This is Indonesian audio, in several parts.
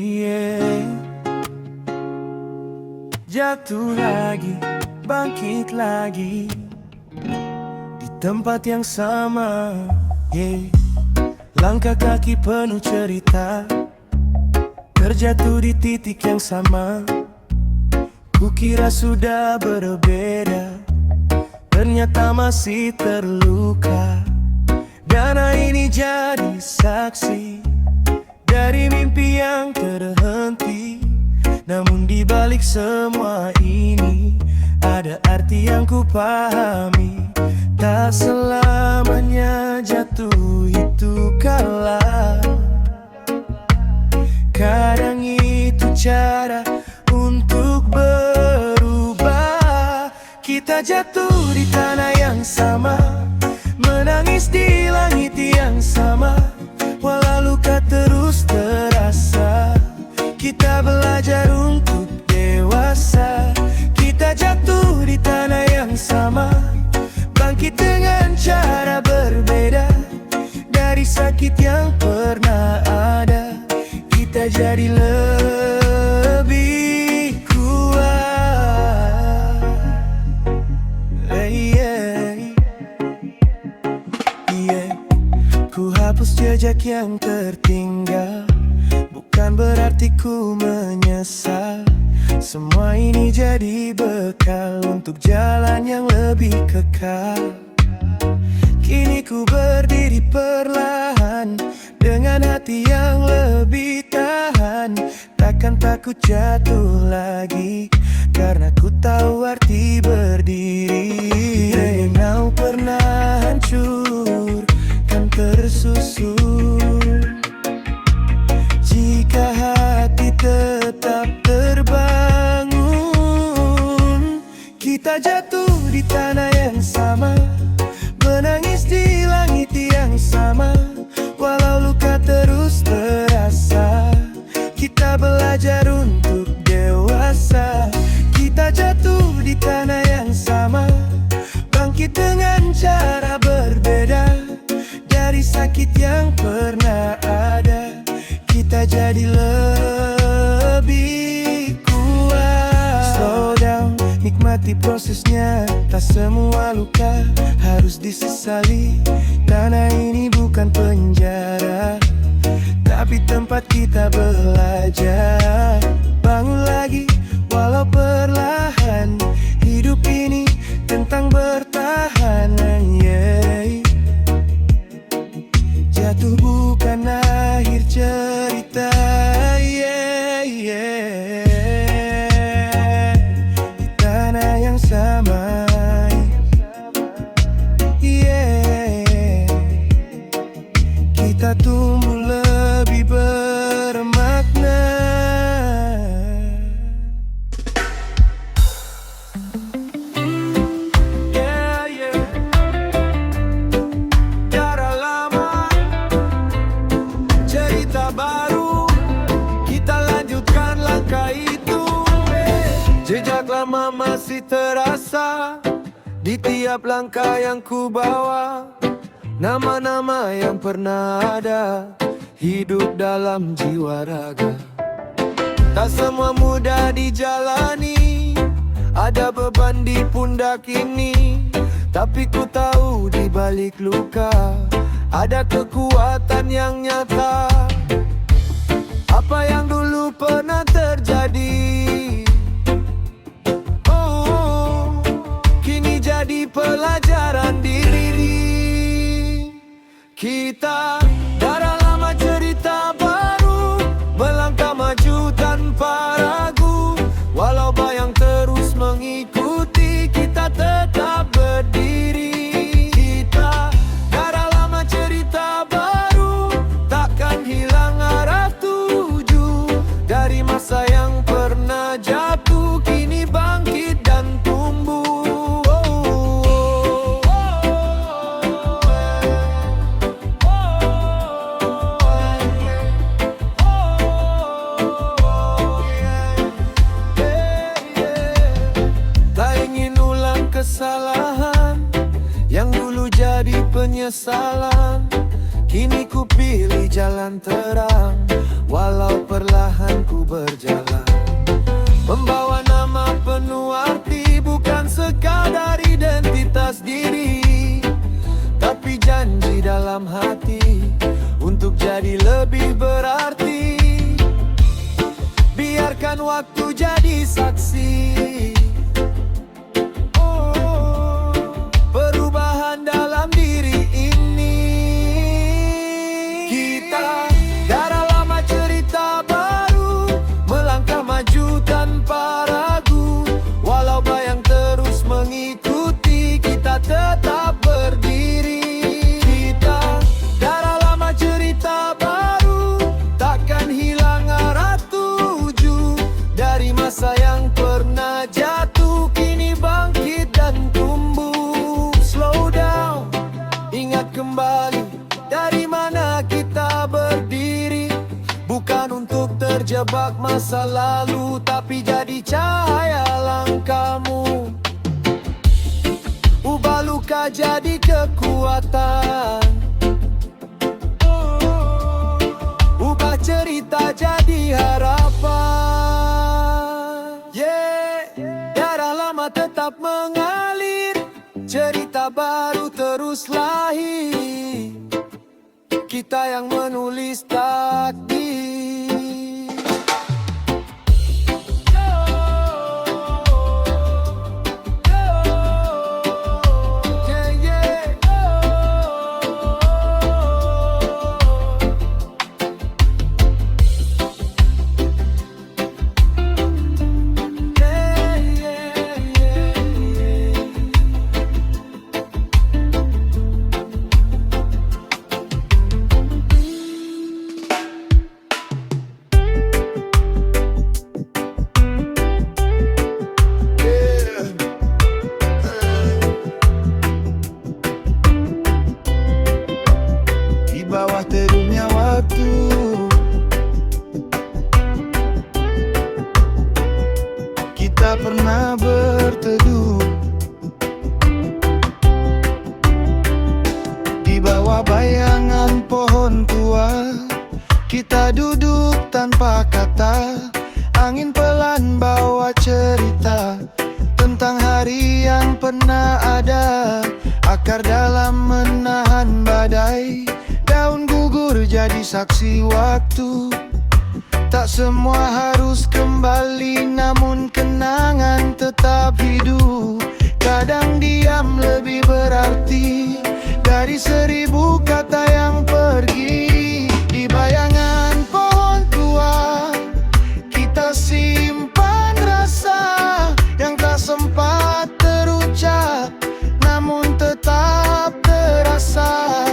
yeah. Jatuh lagi, bangkit lagi di tempat yang sama, yeah. Langkah kaki penuh cerita, terjatuh di titik yang sama. Kukira sudah berbeda, ternyata masih terluka. Dana ini jadi saksi dari mimpi yang terhenti. Namun di balik semua ini ada arti yang ku pahami. Tak selamanya jatuh itu kalah. Kadang itu cara untuk berubah. Kita jatuh di tanah yang sama, menangis di langit yang sama. Walau luka terus terasa, kita belajar untuk dewasa. Kita jatuh di tanah yang sama, bangkit dengan cara berbeda. Dari sakit yang pernah ada, kita jadi lebih kuat. Ku hapus jejak yang tertinggal, bukan berarti ku menyesal. Semua ini jadi bekal untuk jalan yang lebih kekal. Kini ku berdiri perlahan, dengan hati yang lebih tahan. Takkan takut jatuh lagi, karena ku tahu arti berdiri. Engkau pernah hancur, kan tersusun. Jika hati tetap terbangun, kita jatuh di tanah yang sama, menangis di langit yang sama. Walau luka terus terasa, kita belajar untuk dewasa. Kita jatuh di tanah yang sama, bangkit dengan cara berbeda. Dari sakit yang pernah ada, kita jadi lebih kuat. Slow down, nikmati prosesnya. Tak semua luka harus disesali. Tanah ini bukan penjara, tapi tempat kita belajar. Bangun lagi, walau perlahan. Hidup ini tentang bertahan, yeah. Jatuh bukan akhir cerita, yeah, yeah. Di tanah yang sama, yeah. Kita tumbuh lebih bermakna. Yeah, yeah. Darah lama, cerita baru, kita lanjutkan langkah itu. Jejak lama masih terasa di tiap langkah yang ku bawa. Nama-nama yang pernah ada hidup dalam jiwa raga. Tak semua mudah dijalani, ada beban di pundak ini. Tapi ku tahu di balik luka ada kekuatan yang nyata. Apa yang dulu pernah terjadi, oh, kini jadi pelajaran diri. Kita darah lama, cerita baru, melangkah maju tanpa ragu. Walau bayang terus mengikuti, kita tetap berdiri. Kita darah lama, cerita baru, takkan hilang arah tuju. Dari masa yang pernah jatuh, kini bangkit dan tumbuh. Kesalahan yang dulu jadi penyesalan, kini ku pilih jalan terang, walau perlahan ku berjalan. Membawa nama penuh arti, bukan sekadar identitas diri, tapi janji dalam hati untuk jadi lebih berarti. Biarkan waktu jadi saksi, perubahan dalam diri ini. Kita darah lama, cerita baru, melangkah maju tanpa ragu. Walau bayang terus mengikuti, kita tetap berdiri. Kita darah lama, cerita baru, takkan hilang arah tuju. Dari masa yang pernah jatuh, kini bangkit dan tumbuh. Slow down, ingat kembali dari mana kita berdiri. Bukan untuk terjebak masa lalu, tapi jadi cahaya langkahmu. Ubah luka jadi kekuatan, ubah cerita jadi harapan. Darah lama tetap mengalir, cerita baru terus lahir. Kita yang menulis takdir. Bawah terumnya waktu, kita pernah berteduh. Di bawah bayangan pohon tua, kita duduk tanpa kata. Angin pelan bawa cerita tentang hari yang pernah ada. Akar dalam menahan badai, daun gugur jadi saksi waktu. Tak semua harus kembali, namun kenangan tetap hidup. Kadang diam lebih berarti dari 1000 kata yang pergi. Di bayangan pohon tua, kita simpan rasa yang tak sempat terucap, namun tetap terasa.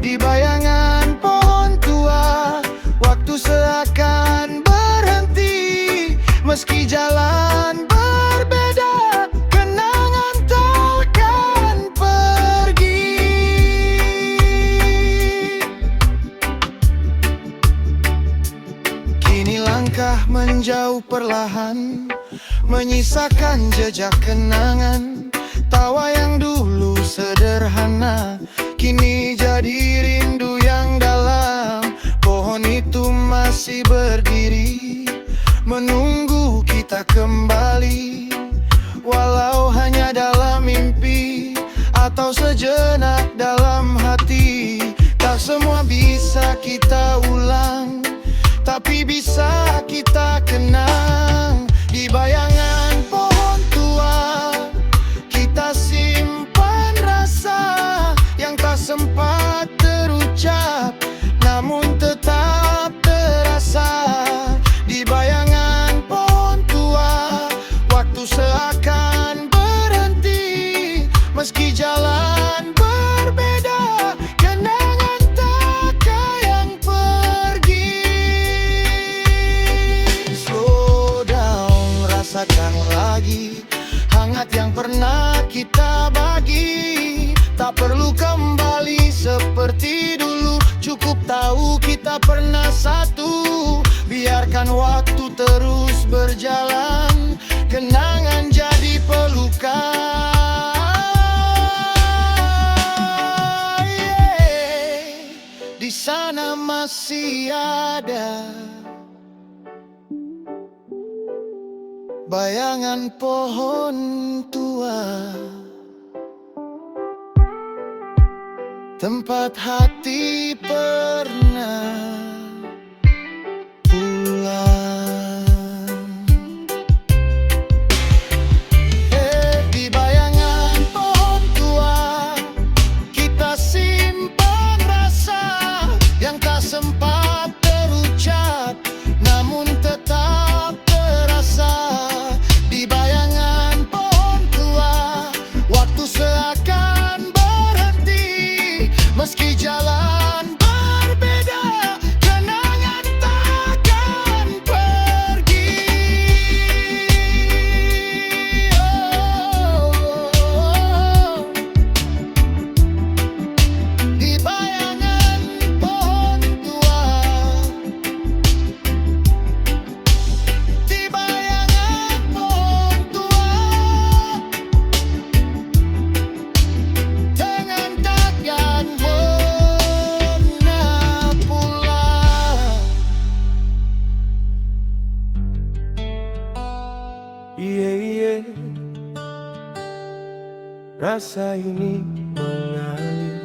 Di bayangan pohon tua, waktu seakan berhenti. Meski jalan berbeda, kenangan takkan pergi. Kini langkah menjauh perlahan, menyisakan jejak kenangan. Tawa yang dulu sederhana, kini jadi rindu yang dalam. Pohon itu masih berdiri, menunggu kita kembali. Walau hanya dalam mimpi, atau sejenak dalam hati. Tak semua bisa kita ulang, tapi bisa kita kenang. Di bayangan pohon tua, kita simpan rasa yang tak sempat terucap, namun tetap terasa. Di bayangan pohon tua, waktu seakan berhenti. Meski jalan berbeda, kenangan takkan yang pergi. Slow down, rasakan lagi hangat yang pernah kita bagi. Tak perlu kembali seperti dulu, cukup tahu kita pernah satu. Biarkan waktu terus berjalan, kenangan jadi pelukan. Di sana masih ada bayangan pohon tua, tempat hati pernah pulang. Di bayangan pohon tua, kita simpan rasa yang tak sempat terucap, namun tetap terasa. Di bayangan pohon tua, waktu seakan berhenti, meski jalan berbeda, kenangan takkan pergi. Di bayangan pohon tua, di bayangan pohon tua, dengan takkan pernah pulang. Iya, rasa ini mengalir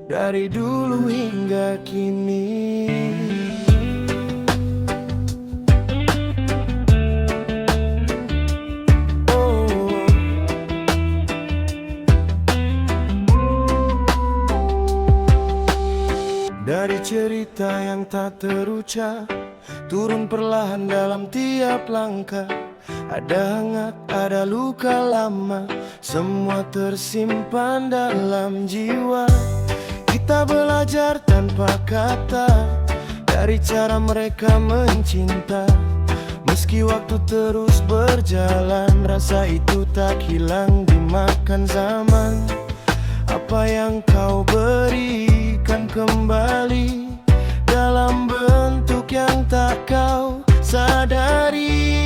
dari dulu hingga kini. Oh, dari cerita yang tak terucap, turun perlahan dalam tiap langkah. Ada hangat, ada luka lama, semua tersimpan dalam jiwa. Kita belajar tanpa kata dari cara mereka mencinta. Meski waktu terus berjalan, rasa itu tak hilang dimakan zaman. Apa yang kau berikan kembali dalam bentuk yang tak kau sadari.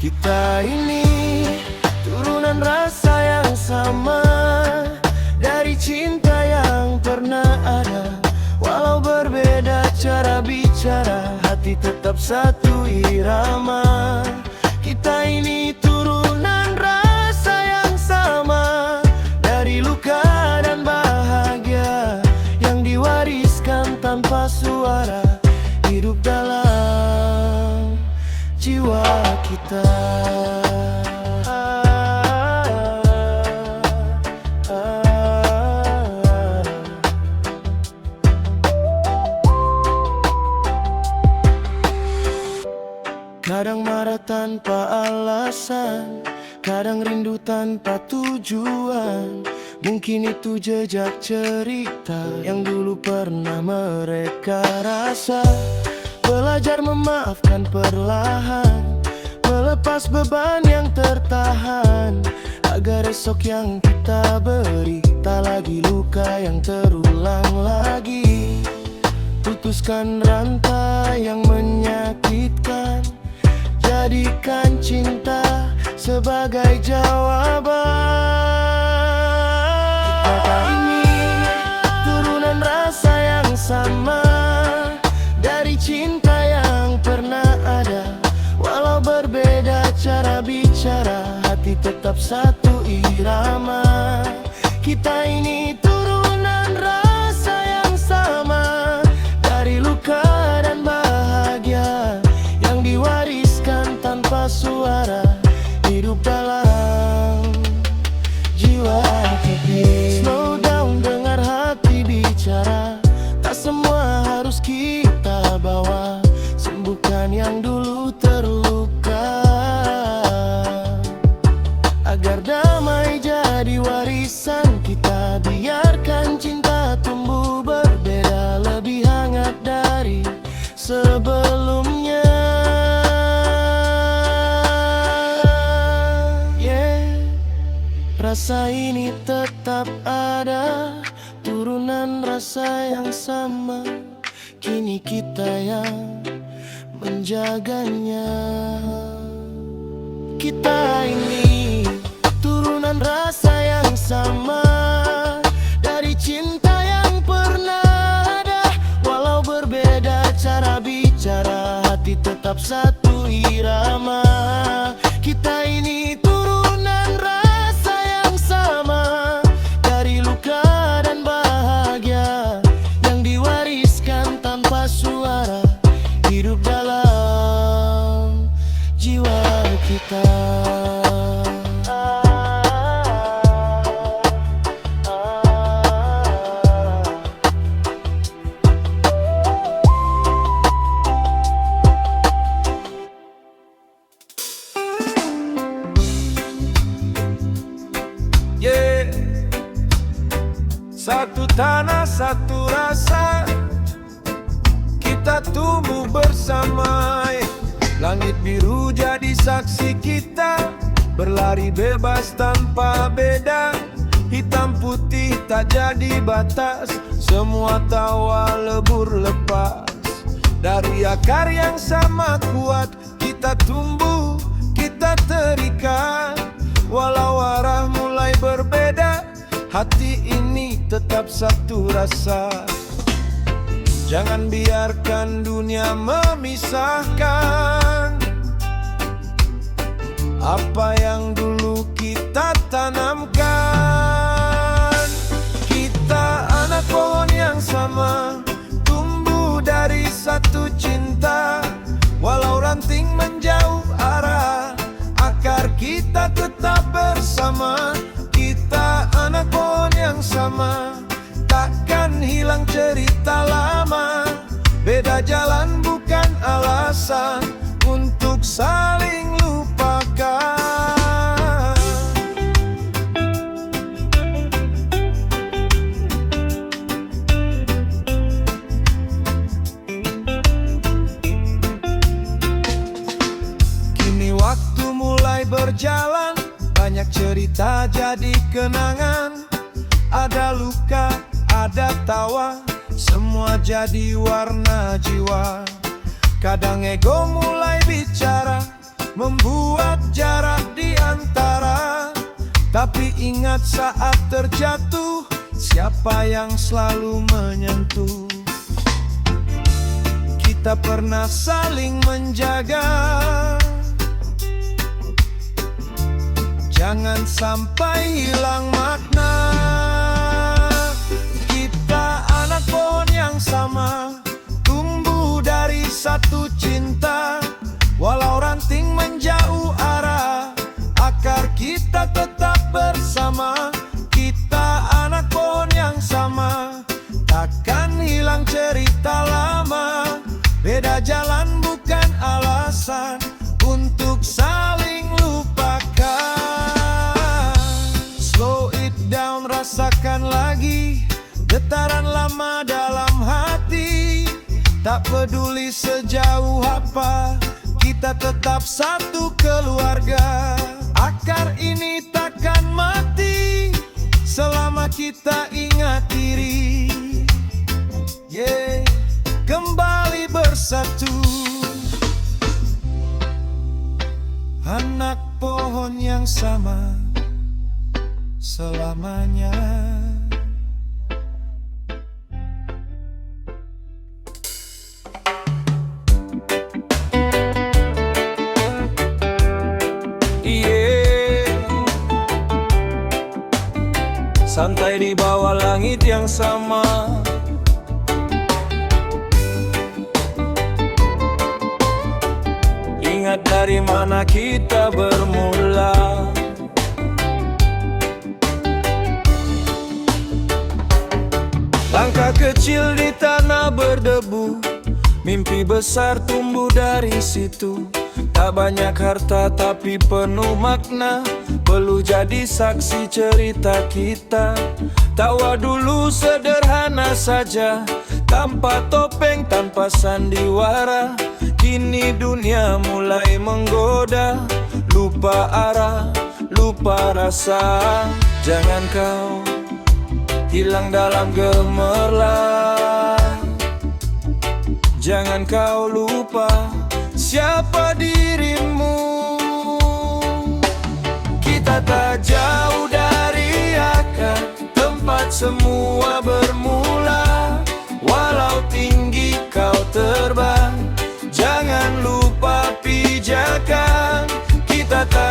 Kita ini turunan rasa yang sama, dari cinta yang pernah ada. Walau berbeda cara bicara, hati tetap satu irama. Kita ini turunan rasa yang sama, dari luka dan bahagia yang diwariskan tanpa suara, hidup dalam jiwa kita. Kadang marah tanpa alasan, kadang rindu tanpa tujuan. Mungkin itu jejak cerita yang dulu pernah mereka rasa. Belajar memaafkan perlahan, melepas beban yang tertahan, agar esok yang kita beri tak lagi luka yang terulang lagi. Putuskan rantai yang menyakitkan, jadikan cinta sebagai jawaban. Kita ini turunan rasa yang sama, dari cinta yang pernah ada. Walau berbeda cara bicara, hati tetap satu irama. Kita ini turunan rasa yang sama, dari luka dan bahagia yang diwariskan tanpa suara, hidup dalam jiwa kita. Slow down, dengar hati bicara, tak semua harus kita bawa. Sembuhkan yang dulu terluka, agar damai jadi warisan kita. Biarkan cinta tumbuh berbeda, lebih hangat dari sebelumnya. Rasa ini tetap ada, turunan rasa yang sama. Kini kita yang menjaganya. Kita ini turunan rasa yang sama, dari cinta yang pernah tetap satu irama. Kita ini turunan rasa yang sama, dari luka dan bahagia yang diwariskan tanpa suara, hidup dalam jiwa kita. Satu tanah, satu rasa, kita tumbuh bersama. Langit biru jadi saksi kita, berlari bebas tanpa beda. Hitam putih tak jadi batas, semua tawa lebur lepas. Dari akar yang sama kuat, kita tumbuh, kita terikat. Walau arah mulai berbeda, hati ini tetap satu rasa. Jangan biarkan dunia memisahkan apa yang dulu kita tanamkan. Kita anak pohon yang sama, tumbuh dari satu cinta. Walau ranting menjauh arah, akar kita tetap bersama. Kita anak pohon yang sama, takkan hilang cerita lama. Beda jalan bukan alasan untuk saling lupakan. Kini waktu mulai berjalan, banyak cerita jadi kenangan. Ada luka, ada tawa, semua jadi warna jiwa. Kadang ego mulai bicara, membuat jarak di antara. Tapi ingat saat terjatuh, siapa yang selalu menyentuh? Kita pernah saling menjaga, jangan sampai hilang makna. Kita anak pohon yang sama, tumbuh dari satu cinta. Walau ranting menjauh arah, akar kita tetap bersama. Kita anak pohon yang sama, takkan hilang cerita lama. Beda jalan bukan alasan untuk saling lupakan. Slow it down, rasakan lagi getaran lama dalam hati. Tak peduli sejauh apa, kita tetap satu keluarga. Akar ini takkan mati selama kita ingat diri. Kembali bersatu, anak pohon yang sama selamanya. Santai di bawah langit yang sama, ingat dari mana kita bermula. Langkah kecil di tanah berdebu, mimpi besar tumbuh dari situ. Tak banyak harta tapi penuh makna, perlu jadi saksi cerita kita. Tawa dulu sederhana saja, tanpa topeng, tanpa sandiwara. Kini dunia mulai menggoda, lupa arah, lupa rasa. Jangan kau hilang dalam gemerlap, jangan kau lupa siapa dirimu. Kita tak jauh dari akar, tempat semua bermula. Walau tinggi kau terbang, jangan lupa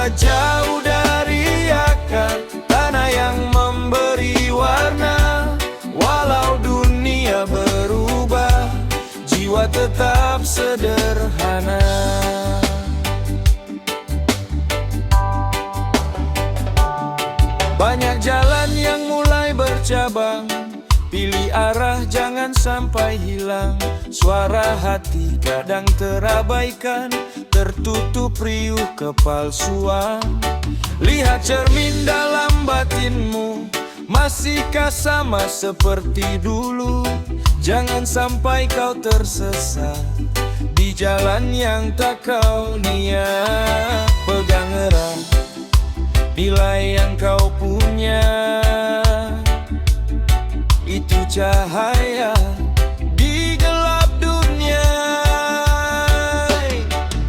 tak jauh dari akar tanah yang memberi warna. Walau dunia berubah, jiwa tetap sederhana. Banyak jalan yang mulai bercabang, pilih arah jangan sampai hilang. Suara hati kadang terabaikan, tertutup riuh kepalsuan. Lihat cermin dalam batinmu, masihkah sama seperti dulu? Jangan sampai kau tersesat di jalan yang tak kau niat. Pegang erat nilai yang kau punya, itu cahaya di gelap dunia.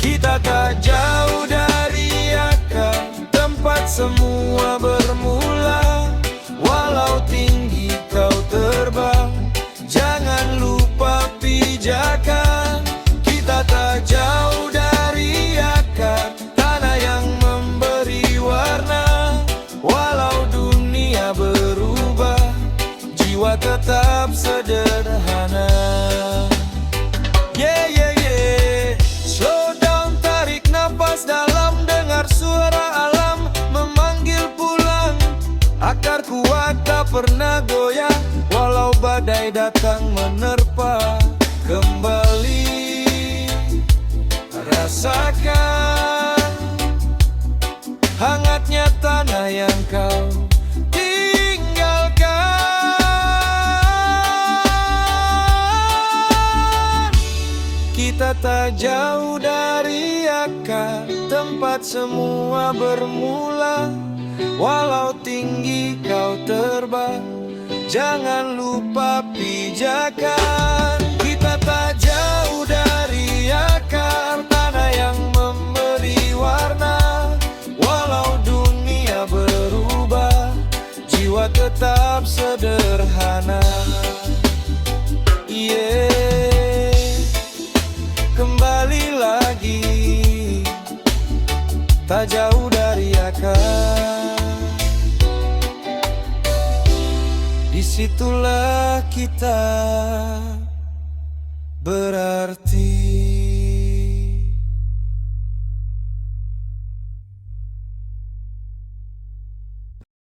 Kita tak jauh dari akar tempat semua bermula. Walau tinggi kau terbang, jangan lupa pijakan. Kita tak jauh dari akar tanah yang memberi warna. Walau dunia berubah, jiwa tetap sederhana. Yeah, yeah, yeah. Slow down, tarik nafas dalam, dengar suara alam memanggil pulang. Akar kuat tak pernah goyah, walau badai datang menerpa. Kembali rasakan hangatnya tanah yang kau tinggalkan. Kita tak jauh dari akar tempat semua bermula. Walau tinggi kau terbang, jangan lupa pijakan. Kita tak jauh dari akar tanah yang memberi warna. Walau dunia berubah, jiwa tetap sederhana. Yeah, kembali lagi, tak jauh dari akar. Disitulah kita berarti.